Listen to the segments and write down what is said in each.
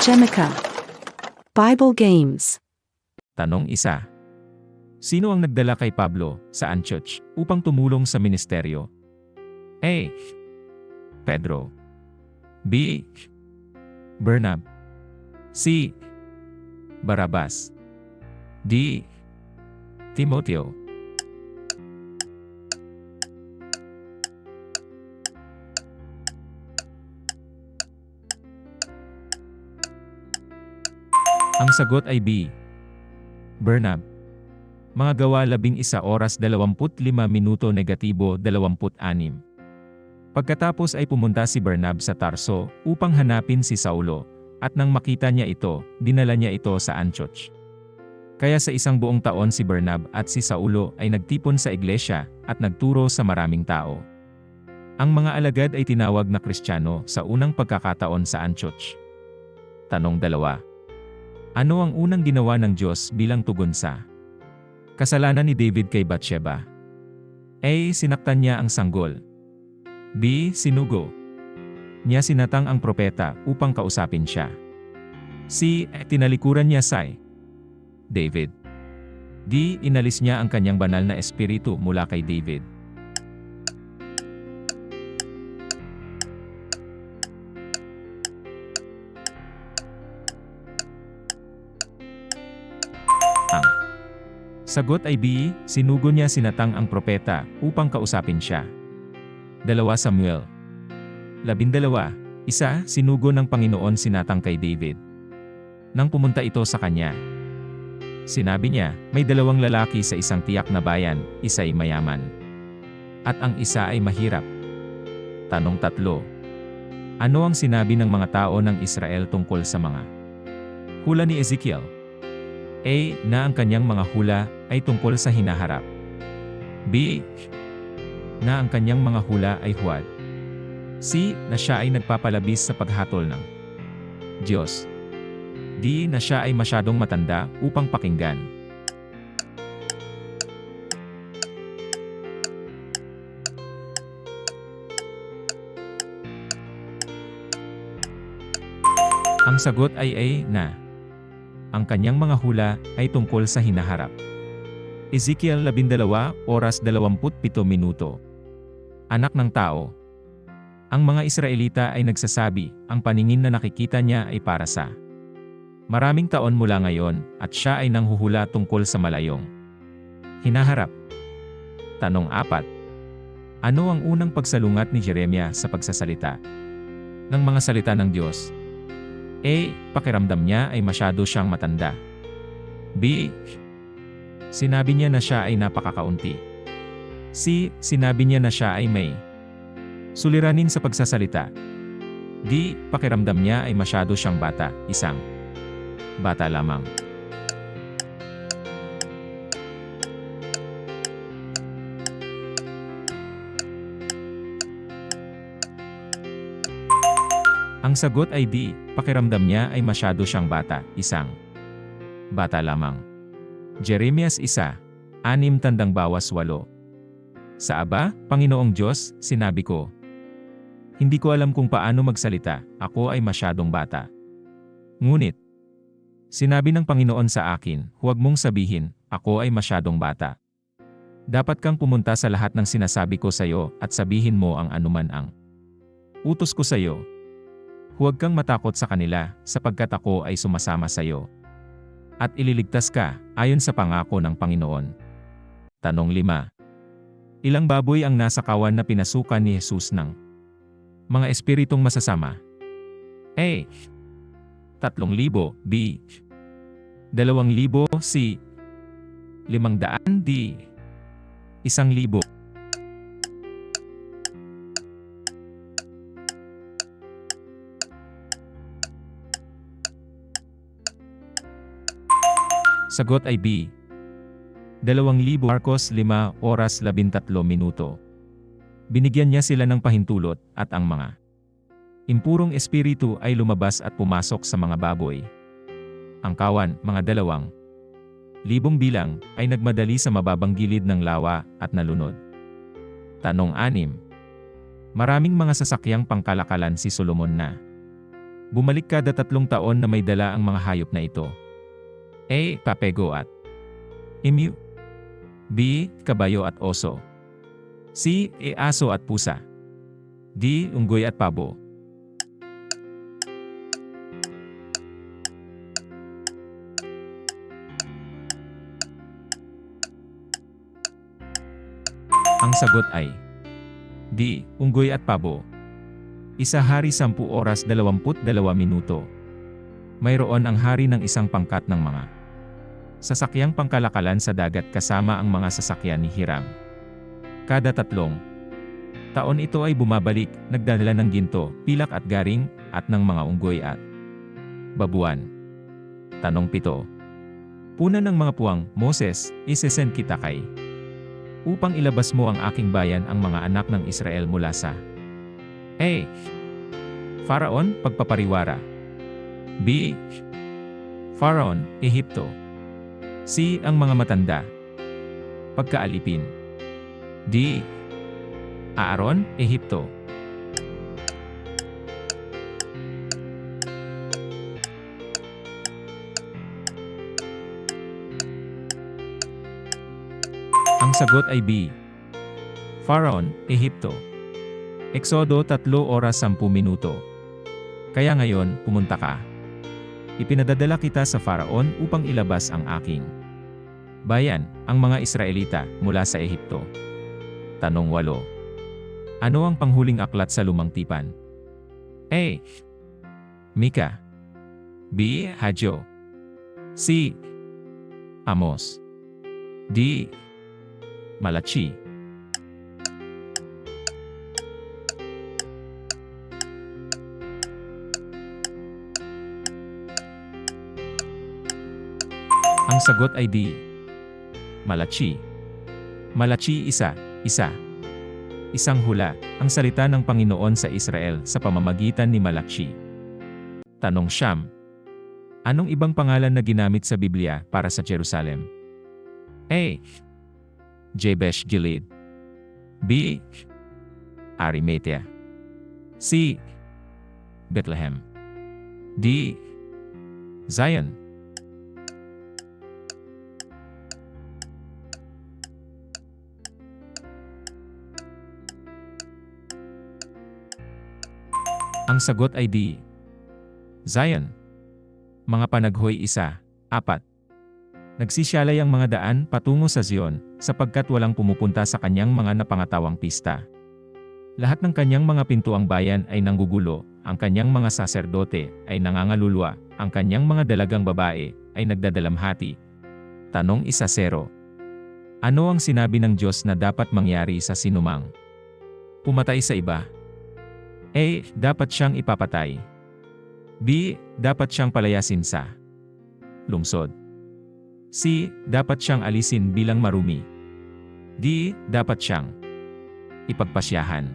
Shemika. Bible Games. Tanong 1. Sino ang nagdala kay Pablo sa Antioch upang tumulong sa ministeryo? A. Pedro. B. Bernab. C. Barabas. D. Timoteo. Ang sagot ay B. Bernab. Mga Gawa 11 oras 25 minuto negatibo 26. Pagkatapos ay pumunta si Bernab sa Tarso upang hanapin si Saulo, at nang makita niya ito, dinala niya ito sa Antioch. Kaya sa isang buong taon si Bernab at si Saulo ay nagtipon sa iglesia at nagturo sa maraming tao. Ang mga alagad ay tinawag na Kristiyano sa unang pagkakataon sa Antioch. Tanong 2. Ano ang unang ginawa ng Diyos bilang tugon sa kasalanan ni David kay Bathsheba? A. Sinaktan niya ang sanggol. B. Sinugo niya sinatang ang propeta upang kausapin siya. C. Tinalikuran niya si David. D. Inalis niya ang kanyang banal na espiritu mula kay David. Ang sagot ay B. Sinugo niya sinatang ang propeta upang kausapin siya. 2 Samuel 12:1. Sinugo ng Panginoon sinatang kay David. Nang pumunta ito sa kanya, sinabi niya, may 2 lalaki sa isang tiyak na bayan, isa ay mayaman, at ang isa ay mahirap. Tanong 3. Ano ang sinabi ng mga tao ng Israel tungkol sa mga hula ni Ezekiel? A. Na ang kanyang mga hula ay tungkol sa hinaharap. B. Na ang kanyang mga hula ay huwad. C. Na siya ay nagpapalabis sa paghatol ng Diyos. D. Na siya ay masyadong matanda upang pakinggan. Ang sagot ay A. Na ang kanyang mga hula ay tungkol sa hinaharap. Ezekiel 12 oras 27 minuto. Anak ng tao. Ang mga Israelita ay nagsasabi, ang paningin na nakikita niya ay para sa maraming taon mula ngayon, at siya ay nanghuhula tungkol sa malayong hinaharap. Tanong 4. Ano ang unang pagsalungat ni Jeremia sa pagsasalita ng mga salita ng Diyos? A. Pakiramdam niya ay masyado siyang matanda. B. Sinabi niya na siya ay napakakaunti. C. Sinabi niya na siya ay may suliranin sa pagsasalita. D. Pakiramdam niya ay masyado siyang bata, isang bata lamang. Ang sagot ay D. Pakiramdam niya ay masyado siyang bata, isang bata lamang. Jeremias 1:6 Sa Aba, Panginoong Diyos, sinabi ko, hindi ko alam kung paano magsalita, ako ay masyadong bata. Ngunit, sinabi ng Panginoon sa akin, huwag mong sabihin, ako ay masyadong bata. Dapat kang pumunta sa lahat ng sinasabi ko sa iyo at sabihin mo ang anuman ang utos ko sa iyo. Huwag kang matakot sa kanila, sapagkat ako ay sumasama sa iyo. At ililigtas ka, ayon sa pangako ng Panginoon. Tanong 5. Ilang baboy ang nasa kawan na pinasukan ni Jesus ng mga espiritong masasama? A. 3,000. B. 2,000. C. 500. D. 1,000. Sagot ay B. 2,000. Marcos 5 oras 13 minuto. Binigyan niya sila ng pahintulot, at ang mga impurong espiritu ay lumabas at pumasok sa mga baboy. Ang kawan, mga 2,000 bilang, ay nagmadali sa mababang gilid ng lawa at nalunod. Tanong 6. Maraming mga sasakyang pangkalakalan si Solomon na Bumalik kada 3 taon na may dala ang mga hayop na ito. A. Papego at emu. B. Kabayo at oso. C. Aso at pusa. D. Unggoy at pabo. Ang sagot ay D. Unggoy at pabo. Isa hari 10 oras 22 minuto. Mayroon ang hari ng isang pangkat ng mga sasakyang pangkalakalan sa dagat kasama ang mga sasakyan ni Hiram. Kada 3 taon ito ay bumabalik, nagdadala ng ginto, pilak at garing, at ng mga unggoy at babuan. Tanong 7. Puna ng mga puwang, Moses, isesend kita kay upang ilabas mo ang aking bayan ang mga anak ng Israel mula sa A. Faraon, pagpapariwara. B. Faraon, Ehipto. C. Ang mga matanda. Pagkaalipin. D. Aaron, Ehipto. Ang sagot ay B. Faraon, Ehipto. Eksodo 3 oras 10 minuto. Kaya ngayon, pumunta ka. Ipinadadala kita sa Faraon upang ilabas ang aking bayan, ang mga Israelita, mula sa Ehipto. Tanong 8. Ano ang panghuling aklat sa Lumang Tipan? A. Mika. B. Hadyo. C. Amos. D. Malachi. Ang sagot ay D. Malachi. Malachi isa. Isang hula, ang salita ng Panginoon sa Israel sa pamamagitan ni Malachi. Tanong 9. Anong ibang pangalan na ginamit sa Biblia para sa Jerusalem? A. Jabesh Gilead. B. Arimathea. C. Bethlehem. D. Zion. Ang sagot ay D. Zion. Mga panaghoy 1, 4. Nagsisyalay ang mga daan patungo sa Zion, sapagkat walang pumupunta sa kanyang mga napangatawang pista. Lahat ng kanyang mga pintuang bayan ay nanggugulo, ang kanyang mga saserdote ay nangangalulwa, ang kanyang mga dalagang babae ay nagdadalamhati. Tanong 1-0. Ano ang sinabi ng Diyos na dapat mangyari sa sinumang pumatay sa iba? A. Dapat siyang ipapatay. B. Dapat siyang palayasin sa lungsod. C. Dapat siyang alisin bilang marumi. D. Dapat siyang ipagpasyahan.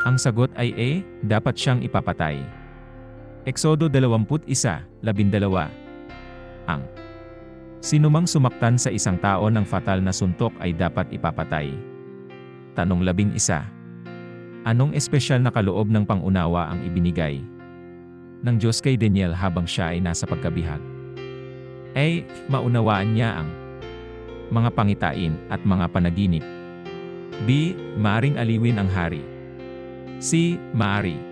Ang sagot ay A. Dapat siyang ipapatay. Eksodo 21:12. Ang sinumang sumaktan sa isang tao ng fatal na suntok ay dapat ipapatay. Tanong 11. Anong espesyal na kaloob ng pangunawa ang ibinigay ng Diyos kay Daniel habang siya ay nasa pagkabihag? A. Maunawaan niya ang mga pangitain at mga panaginip. B. Maaring aliwin ang hari. C. Maari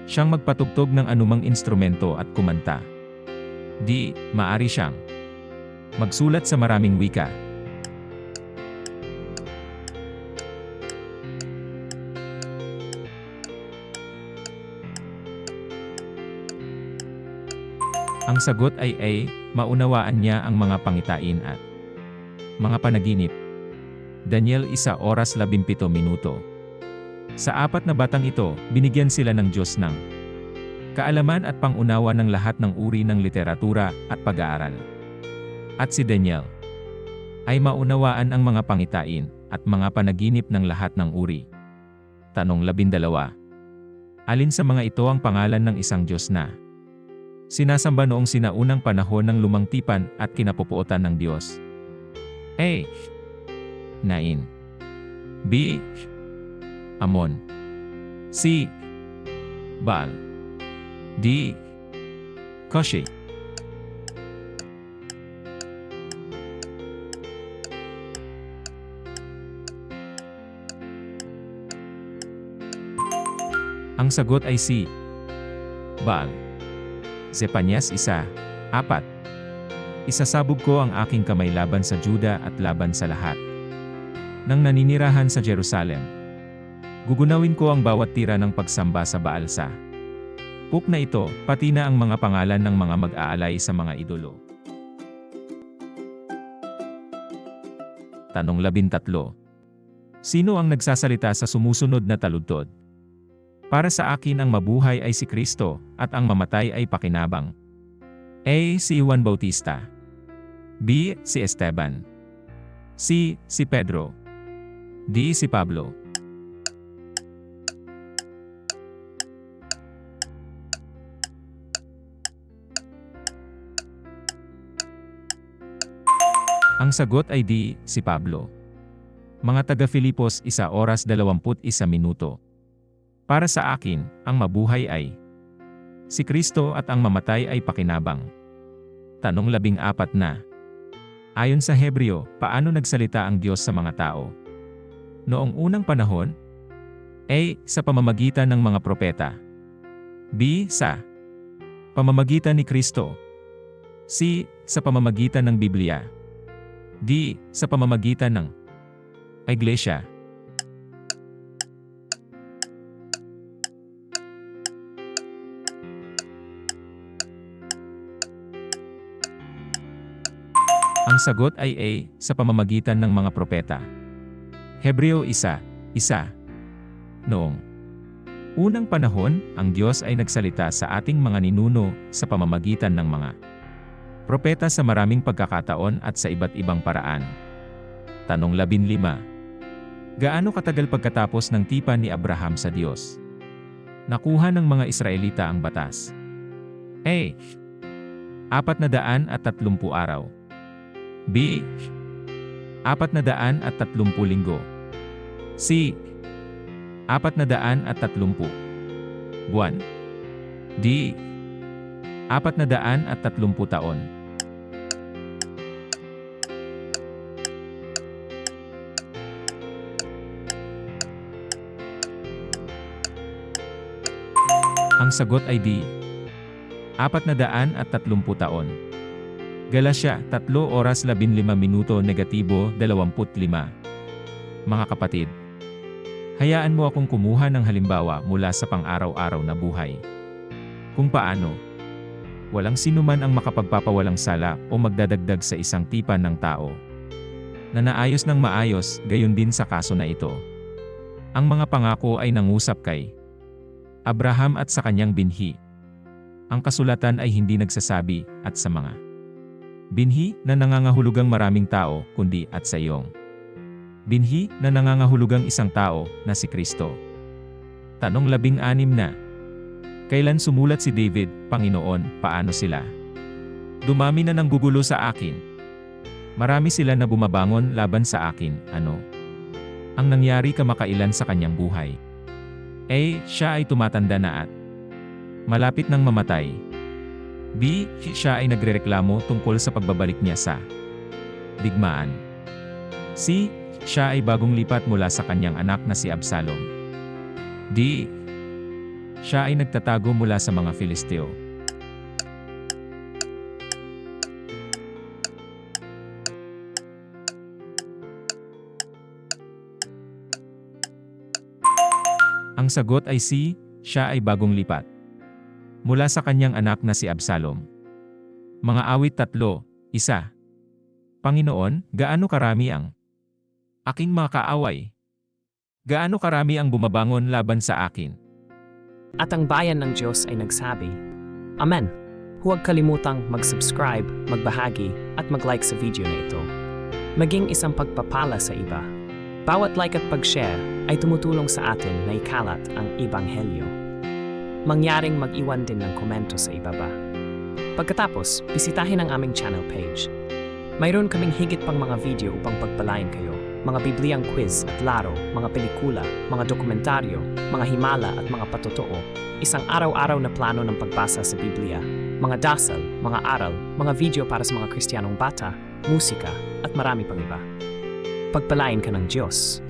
siyang magpatugtog ng anumang instrumento at kumanta. D. Maari siyang magsulat sa maraming wika. Ang sagot ay A. Maunawaan niya ang mga pangitain at mga panaginip. Daniel 1 oras 17 minuto. Sa 4 na batang ito, binigyan sila ng Diyos ng kaalaman at pangunawa ng lahat ng uri ng literatura at pag-aaral. At si Daniel ay maunawaan ang mga pangitain at mga panaginip ng lahat ng uri. Tanong 12. Alin sa mga ito ang pangalan ng isang Diyos na Sinasamba noong sinaunang panahon ng lumang tipan at kinapupuotan ng Diyos. A. Nain. B. Amon. C. Baal. D. Koshi. Ang sagot ay C. Baal. Zefanyas 1:4. Isasabog ko ang aking kamay laban sa Juda at laban sa lahat ng naninirahan sa Jerusalem. Gugunawin ko ang bawat tira ng pagsamba sa Baal sa puk na ito, pati na ang mga pangalan ng mga mag-aalay sa mga idolo. Tanong 13. Sino ang nagsasalita sa sumusunod na taludtod? Para sa akin ang mabuhay ay si Kristo, at ang mamatay ay pakinabang. A. Si Juan Bautista. B. Si Esteban. C. Si Pedro. D. Si Pablo. Ang sagot ay D. Si Pablo. Mga taga-Filipos 1:21. Para sa akin, ang mabuhay ay si Kristo at ang mamatay ay pakinabang. Tanong 14 na. Ayon sa Hebreo, paano nagsalita ang Diyos sa mga tao? Noong unang panahon? A. Sa pamamagitan ng mga propeta. B. Sa pamamagitan ni Kristo. C. Sa pamamagitan ng Biblia. D. Sa pamamagitan ng Iglesia. Ang sagot ay A. Sa pamamagitan ng mga propeta. Hebreo 1:1. Noong unang panahon, ang Diyos ay nagsalita sa ating mga ninuno sa pamamagitan ng mga propeta sa maraming pagkakataon at sa iba't ibang paraan. Tanong 15. Gaano katagal pagkatapos ng tipan ni Abraham sa Diyos nakuha ng mga Israelita ang batas? A. 430 araw. B. 430 linggo. C. 430 buwan. D. 430 taon. Ang sagot ay D. 430 taon. Galasya 3:15 Mga kapatid, hayaan mo akong kumuha ng halimbawa mula sa pang-araw-araw na buhay. Kung paano walang sinuman ang makapagpapawalang sala o magdadagdag sa isang tipan ng tao na naayos ng maayos, gayon din sa kaso na ito. Ang mga pangako ay nangusap kay Abraham at sa kanyang binhi. Ang kasulatan ay hindi nagsasabi at sa mga binhi na nangangahulugang maraming tao, kundi at sa iyong binhi na nangangahulugang isang tao na si Kristo. Tanong 16 na. Kailan sumulat si David, Panginoon, paano sila dumami na ng gugulo sa akin? Marami sila na bumabangon laban sa akin, ano ang nangyari kamakailan sa kanyang buhay? A. Siya ay tumatanda na at malapit ng mamatay. B. Siya ay nagrereklamo tungkol sa pagbabalik niya sa digmaan. C. Siya ay bagong lipat mula sa kanyang anak na si Absalom. D. Siya ay nagtatago mula sa mga Filisteo. Ang sagot ay C. Siya ay bagong lipat mula sa kanyang anak na si Absalom. Mga awit 3:1. Panginoon, gaano karami ang aking mga kaaway? Gaano karami ang bumabangon laban sa akin? At ang bayan ng Diyos ay nagsabi, Amen. Huwag kalimutang mag-subscribe, magbahagi, at mag-like sa video na ito. Maging isang pagpapala sa iba. Bawat like at pag-share ay tumutulong sa atin na ikalat ang Ebanghelyo. Mangyaring mag-iwan din ng komento sa ibaba. Pagkatapos, bisitahin ang aming channel page. Mayroon kaming higit pang mga video upang pagpalain kayo. Mga Bibliang quiz at laro, mga pelikula, mga dokumentaryo, mga himala at mga patotoo. Isang araw-araw na plano ng pagbasa sa Biblia. Mga dasal, mga aral, mga video para sa mga Kristiyanong bata, musika, at marami pang iba. Pagpalain ka ng Diyos.